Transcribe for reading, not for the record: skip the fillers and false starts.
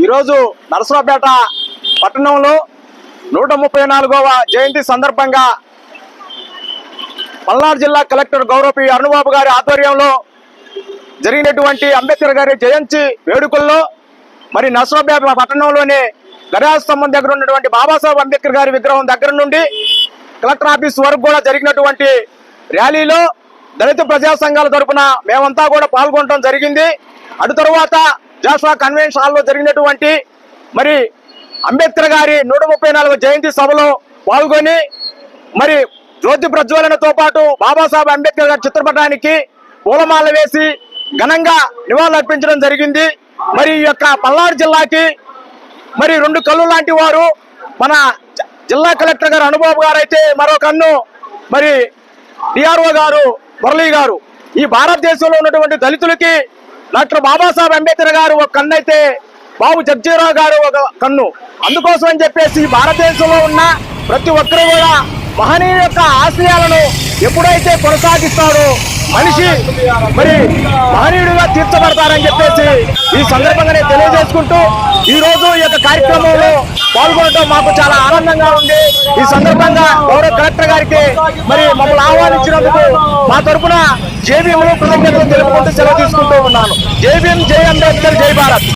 ఈరోజు నరసరావుపేట పట్టణంలో 134వ జయంతి సందర్భంగా పల్నాడు జిల్లా కలెక్టర్ గౌరవ అరుణబాబు గారి ఆధ్వర్యంలో జరిగినటువంటి అంబేద్కర్ గారి జయంతి వేడుకల్లో మరి నరసరావుపేట పట్టణంలోని గడియార స్తంభం దగ్గర ఉన్నటువంటి బాబాసాహెబ్ అంబేద్కర్ గారి విగ్రహం దగ్గర నుండి కలెక్టర్ ఆఫీస్ వరకు కూడా జరిగినటువంటి ర్యాలీలో దళిత ప్రజా సంఘాల తరఫున మేమంతా కూడా పాల్గొనడం జరిగింది. అటు తరువాత జాషువా కన్వెన్షన్ హాల్లో జరిగినటువంటి మరి అంబేద్కర్ గారి 134వ జయంతి సభలో పాల్గొని మరి జ్యోతి ప్రజ్వలనతో పాటు బాబాసాహెబ్ అంబేద్కర్ గారి చిత్రపటానికి పూలమాల వేసి ఘనంగా నివాళులర్పించడం జరిగింది. మరి ఈ యొక్క పల్నాడు జిల్లాకి మరి 2 కళ్ళు లాంటి వారు మన జిల్లా కలెక్టర్ గారు అనుబాబు గారు అయితే మరో కన్ను మరి డిఆర్ఓ గారు మురళీ గారు. ఈ భారతదేశంలో ఉన్నటువంటి దళితులకి డాక్టర్ బాబాసాహెబ్ అంబేద్కర్ గారు ఒక కన్ను అయితే బాబు జగ్జీరావు గారు ఒక కన్ను. అందుకోసం అని చెప్పేసి భారతదేశంలో ఉన్న ప్రతి ఒక్కరు కూడా మహనీయుల యొక్క ఆశయాలను ఎప్పుడైతే కొనసాగిస్తారో మనిషి మరి మహనీయుడిగా తీర్చబడతారని చెప్పేసి ఈ సందర్భంగా నేను తెలియజేసుకుంటూ ఈ రోజు ఈ యొక్క కార్యక్రమంలో పాల్గొనడం మాకు చాలా ఆనందంగా ఉంది. ఈ సందర్భంగా గౌరవ కలెక్టర్ గారికి మరి మమ్మల్ని ఆహ్వానించినందుకు మా తరఫున జేబీఎంలో కృతజ్ఞతలు తెలుపుకుంటూ సెలవు తీసుకుంటూ ఉన్నాను. జై భీమ్, జై అంబేద్కర్, జై భారత్.